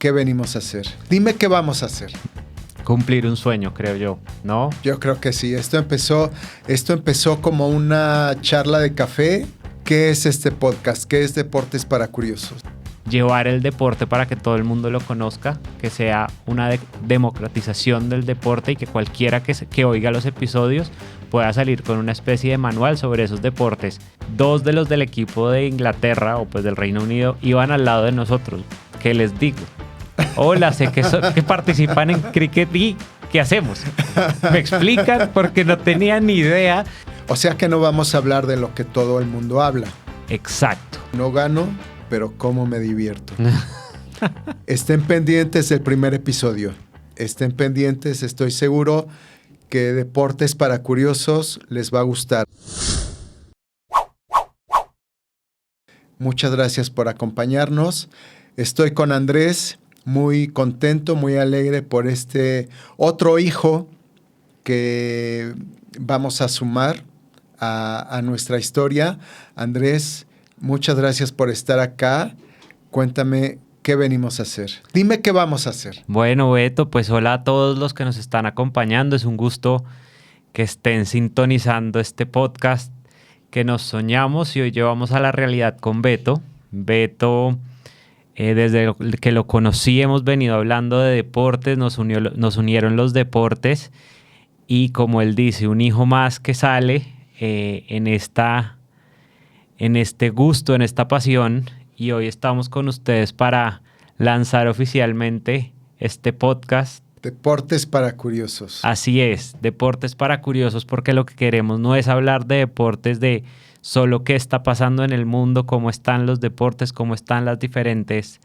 qué venimos a hacer. Dime qué vamos a hacer. Cumplir un sueño, creo yo, ¿no? Yo creo que sí. Esto empezó como una charla de café. ¿Qué es este podcast? ¿Qué es Deportes para Curiosos? Llevar el deporte para que todo el mundo lo conozca, que sea una democratización del deporte y que cualquiera que oiga los episodios pueda salir con una especie de manual sobre esos deportes. 2 de los del equipo de Inglaterra o pues del Reino Unido iban al lado de nosotros. ¿Qué les digo? Hola, sé que participan en cricket y ¿qué hacemos? ¿Me explican? Porque no tenía ni idea. O sea que no vamos a hablar de lo que todo el mundo habla. Exacto. No gano, pero cómo me divierto. Estén pendientes del primer episodio. Estén pendientes, estoy seguro que Deportes para Curiosos les va a gustar. Muchas gracias por acompañarnos. Estoy con Andrés, muy contento, muy alegre por este otro hijo que vamos a sumar a nuestra historia. Andrés, muchas gracias por estar acá. Cuéntame qué venimos a hacer. Dime qué vamos a hacer. Bueno, Beto, pues hola a todos los que nos están acompañando. Es un gusto que estén sintonizando este podcast que nos soñamos y hoy llevamos a la realidad con Beto. Beto, desde que lo conocí hemos venido hablando de deportes, nos unieron los deportes y como él dice, un hijo más que sale en este gusto, en esta pasión, y hoy estamos con ustedes para lanzar oficialmente este podcast. Deportes para Curiosos. Así es, Deportes para Curiosos, porque lo que queremos no es hablar de deportes de solo qué está pasando en el mundo, cómo están los deportes, cómo están las diferentes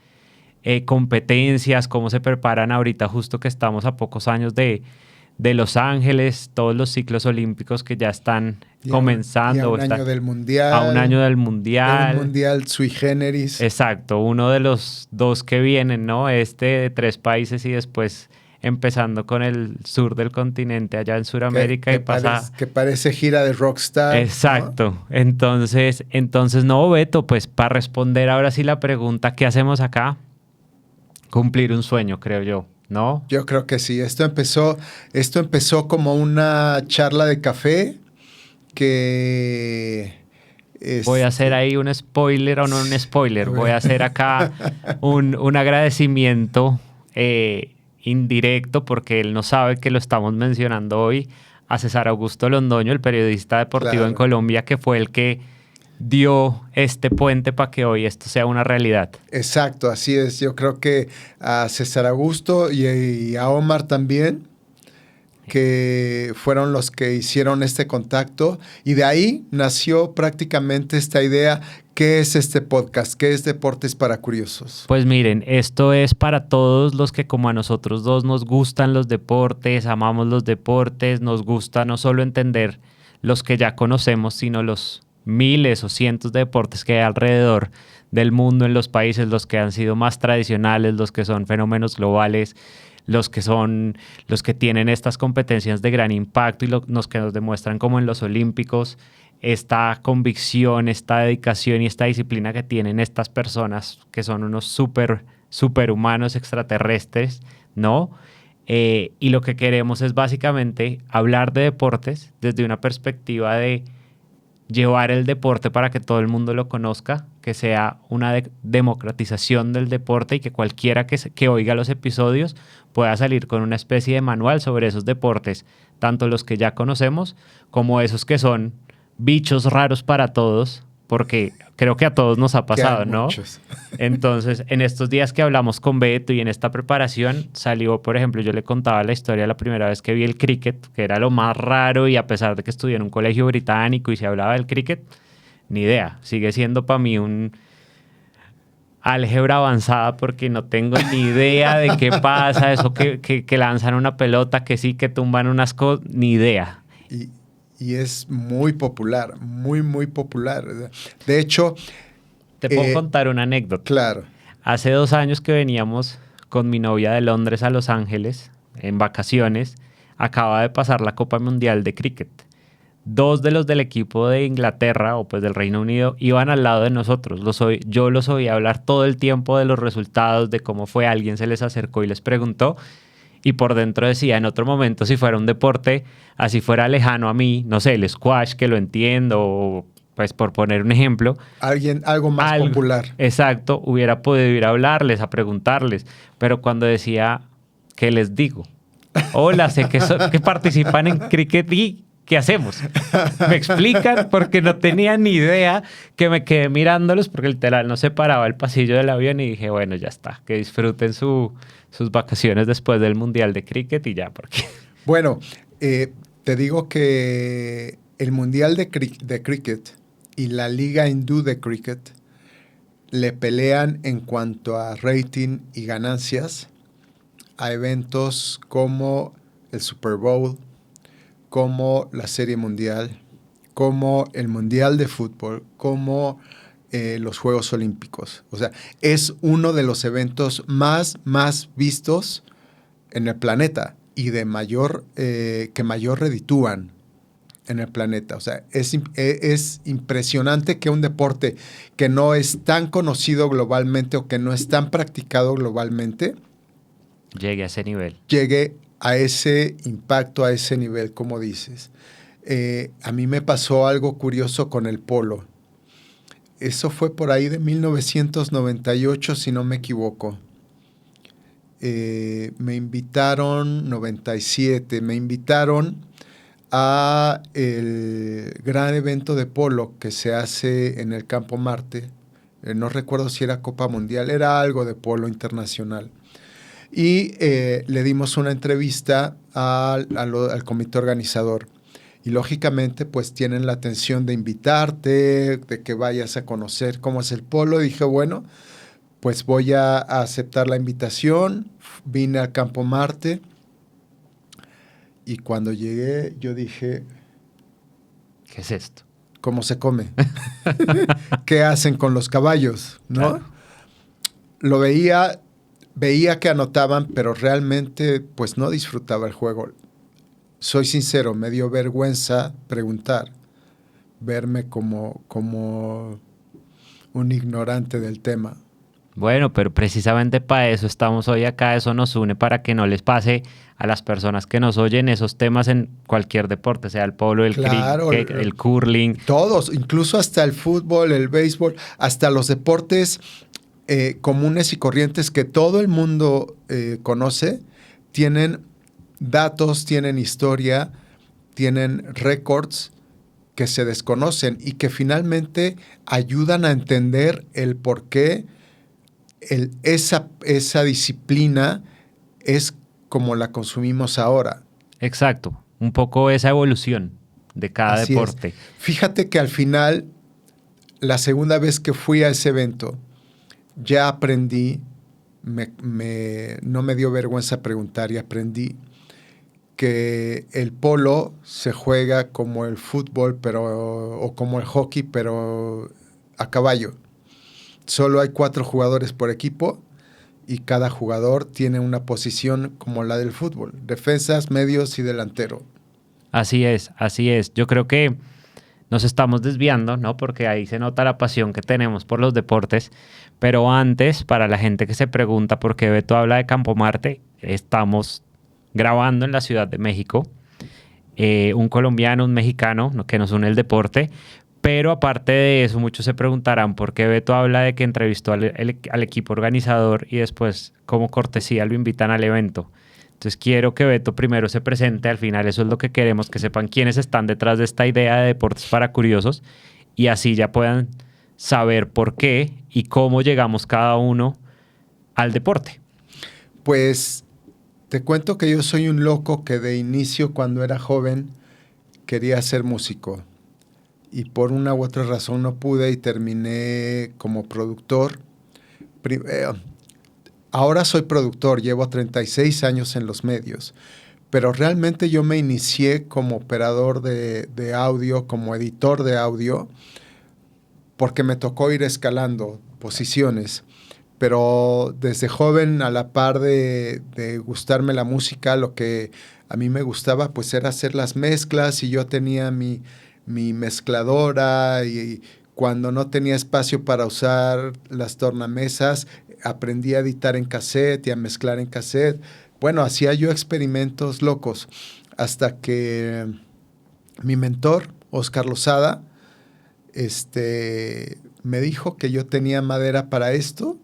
competencias, cómo se preparan ahorita, justo que estamos a pocos años de Los Ángeles, todos los ciclos olímpicos que ya están comenzando. A un año del Mundial. A un año del Mundial. Un Mundial sui generis. Exacto, uno de los 2 que vienen, ¿no? De 3 países y después empezando con el sur del continente, allá en Sudamérica que parece gira de rockstar. Exacto. ¿No? Entonces, no, Beto, pues para responder ahora sí la pregunta, ¿qué hacemos acá? Cumplir un sueño, creo yo. ¿No? Yo creo que sí. Esto empezó como una charla de café que... Voy a hacer ahí un spoiler o no un spoiler. Voy a hacer acá un agradecimiento indirecto porque él no sabe que lo estamos mencionando hoy a César Augusto Londoño, el periodista deportivo en Colombia, que fue el que dio este puente para que hoy esto sea una realidad. Exacto, así es. Yo creo que a César Augusto y a Omar también, que fueron los que hicieron este contacto, y de ahí nació prácticamente esta idea. ¿Qué es este podcast? ¿Qué es Deportes para Curiosos? Pues miren, esto es para todos los que como a nosotros dos nos gustan los deportes, amamos los deportes, nos gusta no solo entender los que ya conocemos, sino los miles o cientos de deportes que hay alrededor del mundo en los países, los que han sido más tradicionales, los que son fenómenos globales, los que tienen estas competencias de gran impacto y los que nos demuestran como en los Olímpicos esta convicción, esta dedicación y esta disciplina que tienen estas personas que son unos superhumanos extraterrestres, ¿no? Y lo que queremos es básicamente hablar de deportes desde una perspectiva de llevar el deporte para que todo el mundo lo conozca, que sea una democratización del deporte y que cualquiera que oiga los episodios pueda salir con una especie de manual sobre esos deportes, tanto los que ya conocemos como esos que son bichos raros para todos, porque creo que a todos nos ha pasado, ¿no? Muchos. Entonces, en estos días que hablamos con Beto y en esta preparación salió, por ejemplo, yo le contaba la historia la primera vez que vi el cricket, que era lo más raro y a pesar de que estudié en un colegio británico y se hablaba del cricket, ni idea. Sigue siendo para mí un álgebra avanzada porque no tengo ni idea de qué pasa, eso que lanzan una pelota, que sí, que tumban unas cosas, ni idea. Y es muy popular, muy, muy popular. De hecho... Te puedo contar una anécdota. Claro. Hace 2 años que veníamos con mi novia de Londres a Los Ángeles en vacaciones, acaba de pasar la Copa Mundial de Cricket. 2 de los del equipo de Inglaterra o pues del Reino Unido iban al lado de nosotros. Yo los oí hablar todo el tiempo de los resultados, de cómo fue. Alguien se les acercó y les preguntó. Y por dentro decía, en otro momento, si fuera un deporte, así fuera lejano a mí, no sé, el squash, que lo entiendo, o pues por poner un ejemplo. Algo más popular. Exacto, hubiera podido ir a hablarles, a preguntarles. Pero cuando decía, ¿qué les digo? Hola, sé que participan en cricket y ¿qué hacemos? Me explican porque no tenía ni idea, que me quedé mirándolos porque literal no se paraba el pasillo del avión y dije, bueno, ya está, que disfruten sus vacaciones después del Mundial de Cricket y ya, porque... Bueno, te digo que el Mundial de Cricket y la Liga Hindú de Cricket le pelean en cuanto a rating y ganancias a eventos como el Super Bowl, como la Serie Mundial, como el Mundial de Fútbol, como los Juegos Olímpicos. O sea, es uno de los eventos más vistos en el planeta y de que mayor reditúan en el planeta. O sea, es impresionante que un deporte que no es tan conocido globalmente o que no es tan practicado globalmente llegue a ese nivel. Llegue a ese impacto, a ese nivel, como dices. A mí me pasó algo curioso con el polo. Eso fue por ahí de 1998, si no me equivoco. Me invitaron, 97, me invitaron a el gran evento de polo que se hace en el Campo Marte. No recuerdo si era Copa Mundial, era algo de polo internacional. Y le dimos una entrevista al comité organizador. Y lógicamente pues tienen la atención de invitarte, de que vayas a conocer cómo es el polo. Y dije, bueno, pues voy a aceptar la invitación. Vine al Campo Marte y cuando llegué yo dije, ¿qué es esto? ¿Cómo se come? ¿Qué hacen con los caballos? ¿No? Claro. Lo veía que anotaban, pero realmente pues no disfrutaba el juego. Soy sincero, me dio vergüenza preguntar, verme como un ignorante del tema. Bueno, pero precisamente para eso estamos hoy acá, eso nos une para que no les pase a las personas que nos oyen esos temas en cualquier deporte, sea el polo, el cricket, el curling. Todos, incluso hasta el fútbol, el béisbol, hasta los deportes comunes y corrientes que todo el mundo conoce, tienen datos, tienen historia, tienen récords que se desconocen y que finalmente ayudan a entender el por qué esa disciplina es como la consumimos ahora. Exacto, un poco esa evolución de cada Así deporte. Es. Fíjate que al final, la segunda vez que fui a ese evento, ya aprendí, no me dio vergüenza preguntar y aprendí que el polo se juega como el fútbol o como el hockey, pero a caballo. Solo hay 4 jugadores por equipo y cada jugador tiene una posición como la del fútbol, defensas, medios y delantero. Así es, así es. Yo creo que nos estamos desviando, ¿no? Porque ahí se nota la pasión que tenemos por los deportes. Pero antes, para la gente que se pregunta por qué Beto habla de Campo Marte, estamos grabando en la Ciudad de México. Un colombiano, un mexicano, que nos une el deporte. Pero aparte de eso, muchos se preguntarán por qué Beto habla de que entrevistó al equipo organizador y después, como cortesía, lo invitan al evento. Entonces quiero que Beto primero se presente, al final eso es lo que queremos, que sepan quiénes están detrás de esta idea de Deportes para Curiosos y así ya puedan saber por qué y cómo llegamos cada uno al deporte. Pues te cuento que yo soy un loco que de inicio, cuando era joven, quería ser músico y por una u otra razón no pude y terminé como productor. Ahora soy productor, llevo 36 años en los medios, pero realmente yo me inicié como operador de audio, como editor de audio, porque me tocó ir escalando posiciones. Pero desde joven, a la par de gustarme la música, lo que a mí me gustaba pues era hacer las mezclas y yo tenía mi mezcladora y cuando no tenía espacio para usar las tornamesas, aprendí a editar en cassette y a mezclar en cassette. Bueno, hacía yo experimentos locos hasta que mi mentor, Oscar Lozada, me dijo que yo tenía madera para esto.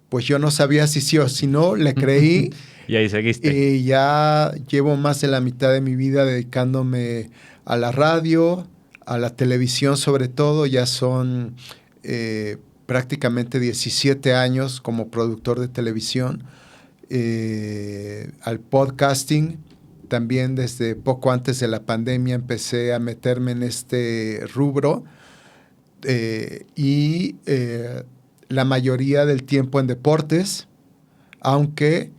Pues yo no sabía si sí o si no, le creí. Y ahí seguiste. Y ya llevo más de la mitad de mi vida dedicándome a la radio, a la televisión sobre todo. Ya son prácticamente 17 años como productor de televisión. Al podcasting. También desde poco antes de la pandemia empecé a meterme en este rubro. La mayoría del tiempo en deportes, aunque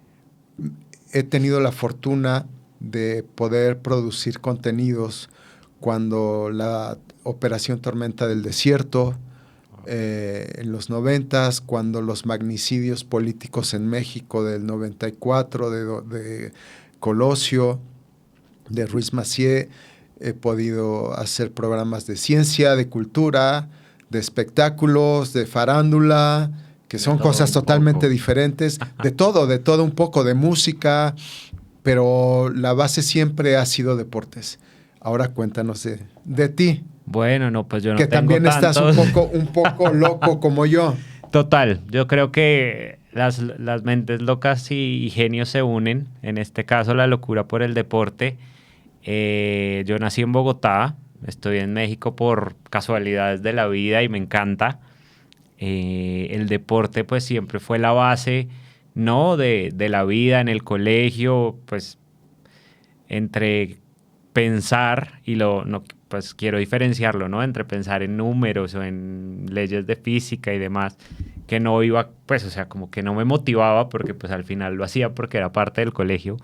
he tenido la fortuna de poder producir contenidos cuando la Operación Tormenta del Desierto, en los 90s, cuando los magnicidios políticos en México del 94, de Colosio, de Ruiz Massieu, he podido hacer programas de ciencia, de cultura, de espectáculos, de farándula, que son cosas totalmente diferentes, de todo un poco, de música, pero la base siempre ha sido deportes. Ahora cuéntanos de ti. Bueno, no, pues yo no que tengo también tantos. Estás un poco loco como yo. Total, yo creo que las mentes locas y genios se unen, en este caso la locura por el deporte. Yo nací en Bogotá, estoy en México por casualidades de la vida y me encanta. El deporte pues siempre fue la base, ¿no? de la vida en el colegio, pues entre pensar y pues quiero diferenciarlo, ¿no? Entre pensar en números o en leyes de física y demás, que no iba, pues, o sea, como que no me motivaba porque pues al final lo hacía porque era parte del colegio.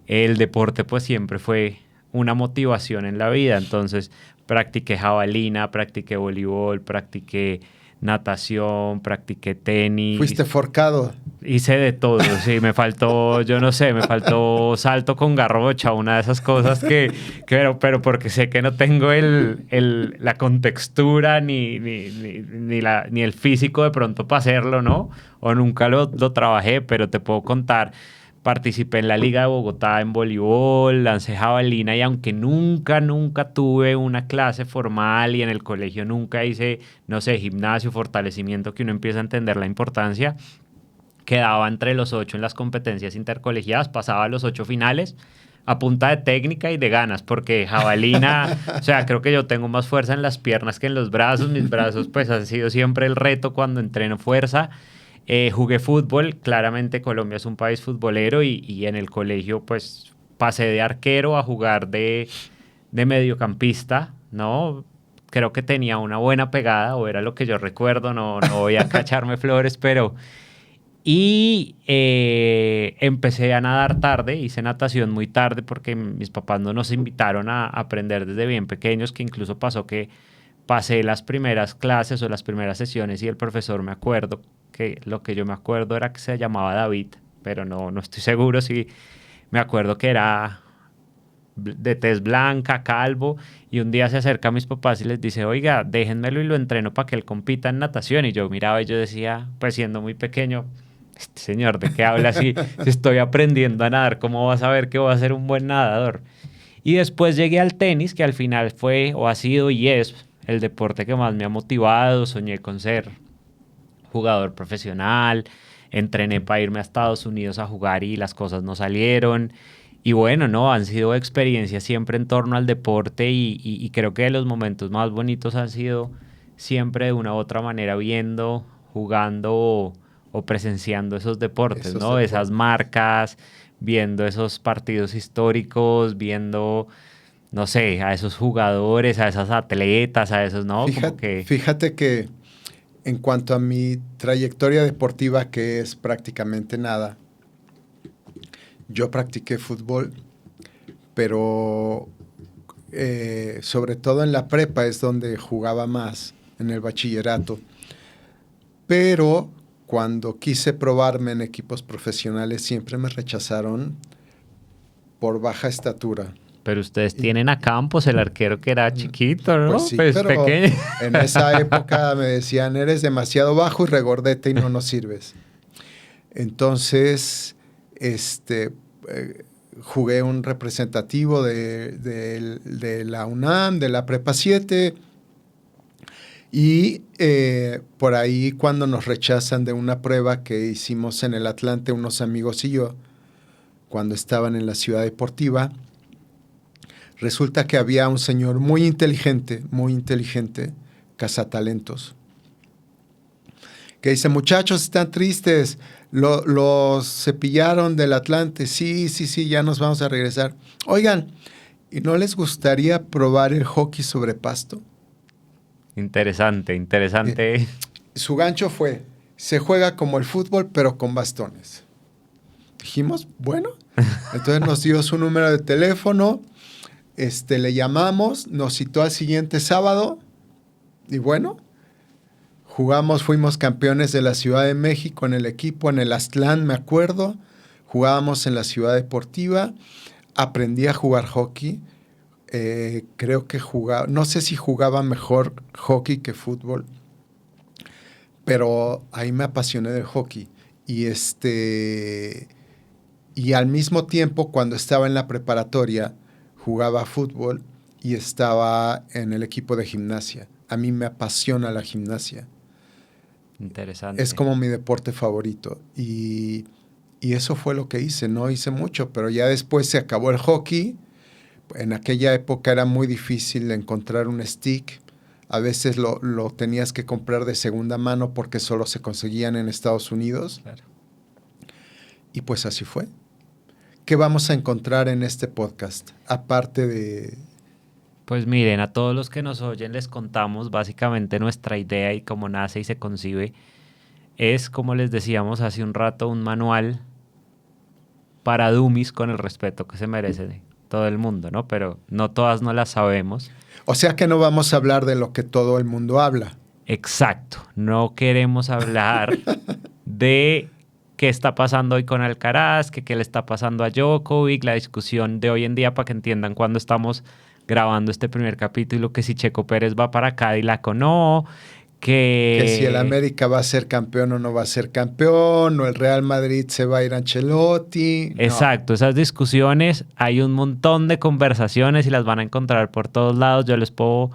El deporte pues siempre fue una motivación en la vida, entonces practiqué jabalina, practiqué voleibol, practiqué natación, practiqué tenis. Fuiste forcado. Hice de todo, sí, me faltó salto con garrocha, una de esas cosas pero porque sé que no tengo la contextura ni el físico de pronto para hacerlo, ¿no? O nunca lo trabajé, pero te puedo contar. Participé en la Liga de Bogotá en voleibol, lancé jabalina y aunque nunca tuve una clase formal y en el colegio nunca hice, no sé, gimnasio, fortalecimiento, que uno empieza a entender la importancia, quedaba entre los 8 en las competencias intercolegiadas, pasaba a los 8 finales a punta de técnica y de ganas, porque jabalina, o sea, creo que yo tengo más fuerza en las piernas que en los brazos, mis brazos pues han sido siempre el reto cuando entreno fuerza. Jugué fútbol, claramente Colombia es un país futbolero y en el colegio pues pasé de arquero a jugar de mediocampista, ¿no? Creo que tenía una buena pegada, o era lo que yo recuerdo, no voy a cacharme flores, pero... Y empecé a nadar tarde, hice natación muy tarde porque mis papás no nos invitaron a aprender desde bien pequeños, que incluso pasó que pasé las primeras clases o las primeras sesiones y el profesor, me acuerdo que lo que yo me acuerdo era que se llamaba David, pero no estoy seguro si me acuerdo que era de tez blanca, calvo, y un día se acerca a mis papás y les dice, oiga, déjenmelo y lo entreno para que él compita en natación. Y yo miraba y yo decía, pues siendo muy pequeño, este señor, ¿de qué habla así? Si estoy aprendiendo a nadar, ¿cómo vas a ver que voy a ser un buen nadador? Y después llegué al tenis, que al final fue o ha sido y es el deporte que más me ha motivado. Soñé con ser jugador profesional, entrené para irme a Estados Unidos a jugar y las cosas no salieron. Y bueno, no, han sido experiencias siempre en torno al deporte y creo que los momentos más bonitos han sido siempre de una u otra manera viendo, jugando o presenciando esos deportes, ¿no? Esas marcas, viendo esos partidos históricos, viendo, no sé, a esos jugadores, a esas atletas, a esos, ¿no? Fíjate que en cuanto a mi trayectoria deportiva, que es prácticamente nada, yo practiqué fútbol, pero sobre todo en la prepa es donde jugaba más, en el bachillerato. Pero cuando quise probarme en equipos profesionales siempre me rechazaron por baja estatura. Pero ustedes tienen a Campos, el arquero que era chiquito, ¿no? Pues sí, Pues pero pequeño. en esa época me decían, eres demasiado bajo y regordete y no nos sirves. Entonces, jugué un representativo de la UNAM, de la Prepa 7, y por ahí cuando nos rechazan de una prueba que hicimos en el Atlante, unos amigos y yo, cuando estaban en la Ciudad Deportiva, resulta que había un señor muy inteligente, cazatalentos, que dice, muchachos, están tristes, los cepillaron del Atlante, sí, ya nos vamos a regresar. Oigan, ¿y no les gustaría probar el hockey sobre pasto? Interesante. Su gancho fue, se juega como el fútbol, pero con bastones. Dijimos, bueno, entonces nos dio su número de teléfono, le llamamos, nos citó al siguiente sábado y bueno, jugamos, fuimos campeones de la Ciudad de México en el equipo, en el Aztlán, me acuerdo. Jugábamos en la Ciudad Deportiva, aprendí a jugar hockey. Creo que jugaba, no sé si jugaba mejor hockey que fútbol, pero ahí me apasioné del hockey. Y al mismo tiempo, cuando estaba en la preparatoria, jugaba fútbol y estaba en el equipo de gimnasia. A mí me apasiona la gimnasia. Interesante. Es como mi deporte favorito. Y eso fue lo que hice. No hice mucho, pero ya después se acabó el hockey. En aquella época era muy difícil encontrar un stick. A veces lo tenías que comprar de segunda mano porque solo se conseguían en Estados Unidos. Claro. Y pues así fue. ¿Qué vamos a encontrar en este podcast? Aparte de... Pues miren, a todos los que nos oyen les contamos básicamente nuestra idea y cómo nace y se concibe. Es, como les decíamos hace un rato, un manual para dummies con el respeto que se merece todo el mundo, ¿no? Pero no todas no las sabemos. O sea que no vamos a hablar de lo que todo el mundo habla. Exacto. No queremos hablar de qué está pasando hoy con Alcaraz, qué le está pasando a Djokovic, la discusión de hoy en día para que entiendan cuando estamos grabando este primer capítulo, que si Checo Pérez va para Cadillac o no, que si el América va a ser campeón o no va a ser campeón, o el Real Madrid se va a ir a Ancelotti. Exacto, no. Esas discusiones, hay un montón de conversaciones y las van a encontrar por todos lados. Yo les puedo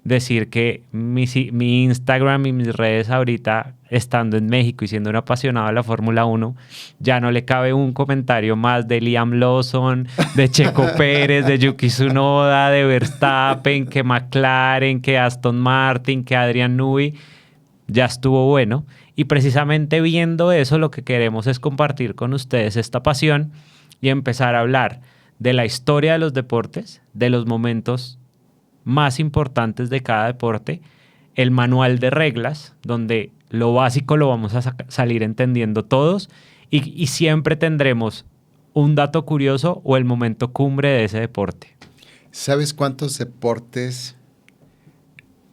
decir que mi Instagram y mis redes ahorita, estando en México y siendo un apasionado de la Fórmula 1, ya no le cabe un comentario más de Liam Lawson, de Checo Pérez, de Yuki Tsunoda, de Verstappen, que McLaren, que Aston Martin, que Adrian Newey. Ya estuvo bueno. Y precisamente viendo eso, lo que queremos es compartir con ustedes esta pasión y empezar a hablar de la historia de los deportes, de los momentos más importantes de cada deporte, el manual de reglas, donde lo básico lo vamos a salir entendiendo todos y siempre tendremos un dato curioso o el momento cumbre de ese deporte. ¿Sabes cuántos deportes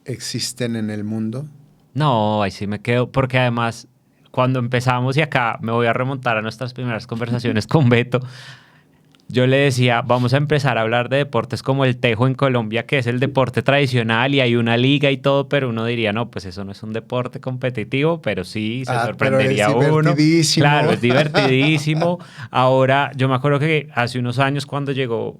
existen en el mundo? No, ahí sí me quedo, porque además cuando empezamos, y acá me voy a remontar a nuestras primeras conversaciones con Beto, yo le decía, vamos a empezar a hablar de deportes como el tejo en Colombia, que es el deporte tradicional y hay una liga y todo, pero uno diría, no, pues eso no es un deporte competitivo, pero sí, se sorprendería pero es uno. Divertidísimo. Claro, es divertidísimo. Ahora, yo me acuerdo que hace unos años cuando llegó,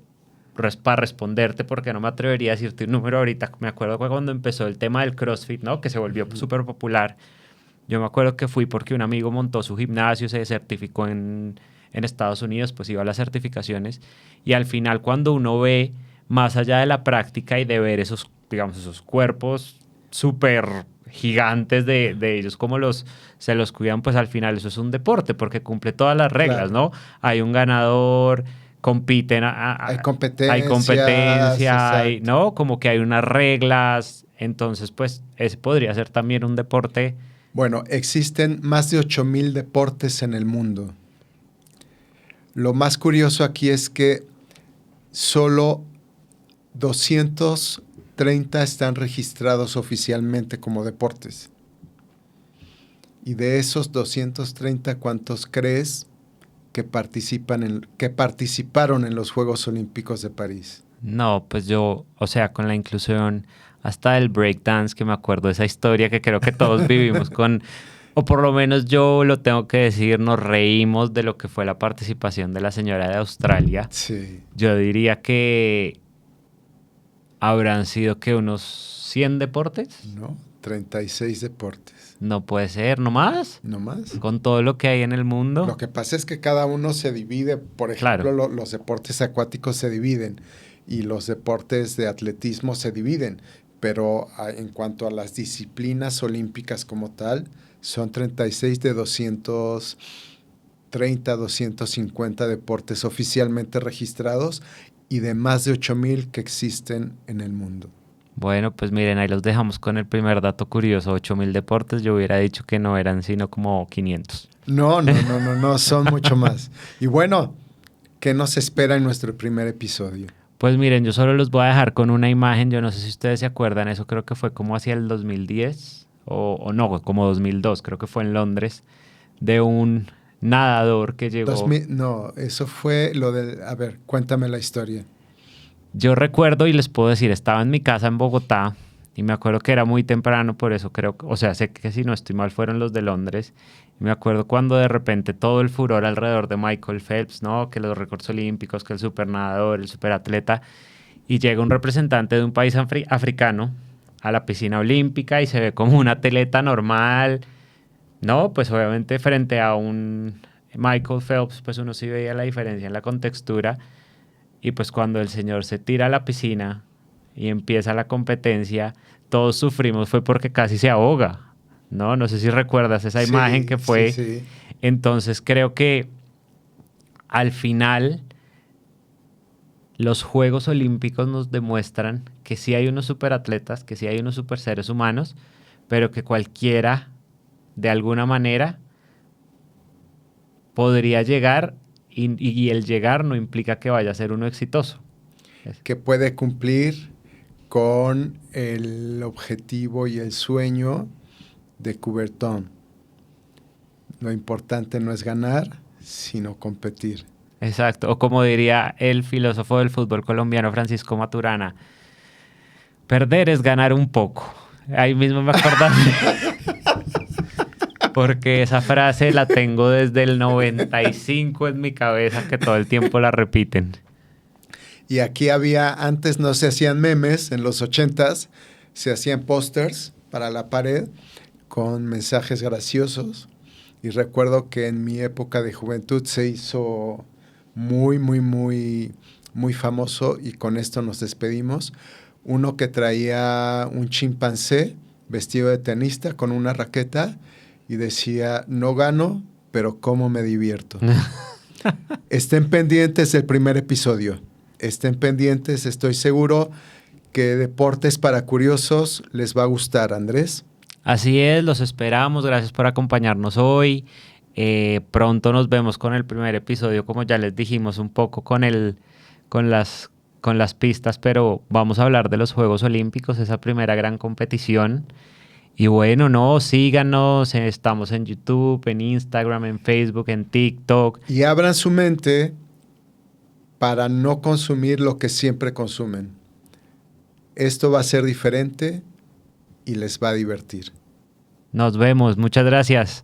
para responderte, porque no me atrevería a decirte un número ahorita, me acuerdo que cuando empezó el tema del CrossFit, ¿no? Que se volvió súper popular. Yo me acuerdo que fui porque un amigo montó su gimnasio, se certificó en Estados Unidos, pues iba a las certificaciones y al final cuando uno ve más allá de la práctica y de ver esos, digamos, esos cuerpos súper gigantes de ellos, como se los cuidan, pues al final eso es un deporte porque cumple todas las reglas, claro, ¿no? Hay un ganador, compiten, hay competencia, ¿no? Como que hay unas reglas, entonces pues ese podría ser también un deporte. Bueno, existen más de 8,000 deportes en el mundo. Lo más curioso aquí es que solo 230 están registrados oficialmente como deportes. Y de esos 230, ¿cuántos crees que participaron en los Juegos Olímpicos de París? No, pues yo, o sea, con la inclusión hasta del breakdance, que me acuerdo de esa historia que creo que todos vivimos con, o por lo menos yo lo tengo que decir, nos reímos de lo que fue la participación de la señora de Australia. Sí. Yo diría que habrán sido que unos 100 deportes. ¿No? 36 deportes. No puede ser, ¿no más? ¿No más? Con todo lo que hay en el mundo. Lo que pasa es que cada uno se divide. Por ejemplo, los deportes acuáticos se dividen y los deportes de atletismo se dividen. Pero en cuanto a las disciplinas olímpicas como tal, son 36 de 230, 250 deportes oficialmente registrados y de más de 8,000 que existen en el mundo. Bueno, pues miren, ahí los dejamos con el primer dato curioso, 8,000 deportes. Yo hubiera dicho que no eran sino como 500. No, son mucho más. Y bueno, ¿qué nos espera en nuestro primer episodio? Pues miren, yo solo los voy a dejar con una imagen. Yo no sé si ustedes se acuerdan, eso creo que fue como hacia el 2010 o no, como 2002, creo que fue en Londres, de un nadador que llegó. No, eso fue lo de... A ver, cuéntame la historia. Yo recuerdo y les puedo decir, estaba en mi casa en Bogotá y me acuerdo que era muy temprano, por eso creo, o sea, sé que si no estoy mal fueron los de Londres. Y me acuerdo cuando de repente todo el furor alrededor de Michael Phelps, ¿no? Que los récords olímpicos, que el supernadador, el superatleta, y llega un representante de un país africano a la piscina olímpica y se ve como un atleta normal, ¿no? Pues obviamente frente a un Michael Phelps, pues uno sí veía la diferencia en la contextura. Y pues cuando el señor se tira a la piscina y empieza la competencia, todos sufrimos, fue porque casi se ahoga, ¿no? No sé si recuerdas esa imagen que fue. Sí. Entonces creo que al final los Juegos Olímpicos nos demuestran que sí hay unos superatletas, que sí hay unos super seres humanos, pero que cualquiera, de alguna manera, podría llegar. Y el llegar no implica que vaya a ser uno exitoso. Que puede cumplir con el objetivo y el sueño de Coubertin. Lo importante no es ganar, sino competir. Exacto. O como diría el filósofo del fútbol colombiano, Francisco Maturana, perder es ganar un poco. Ahí mismo me acordaba. Porque esa frase la tengo desde el 95 en mi cabeza, que todo el tiempo la repiten. Y aquí antes no se hacían memes, en los 80s se hacían pósters para la pared con mensajes graciosos. Y recuerdo que en mi época de juventud se hizo muy, muy, muy, muy famoso, y con esto nos despedimos. Uno que traía un chimpancé vestido de tenista con una raqueta y decía: no gano, pero cómo me divierto. Estén pendientes del primer episodio. Estén pendientes, estoy seguro que Deportes para Curiosos les va a gustar, Andrés. Así es, los esperamos. Gracias por acompañarnos hoy. Pronto nos vemos con el primer episodio, como ya les dijimos, un poco con las pistas, pero vamos a hablar de los Juegos Olímpicos, esa primera gran competición. Y bueno, no, síganos, estamos en YouTube, en Instagram, en Facebook, en TikTok. Y abran su mente para no consumir lo que siempre consumen. Esto va a ser diferente y les va a divertir. Nos vemos, muchas gracias.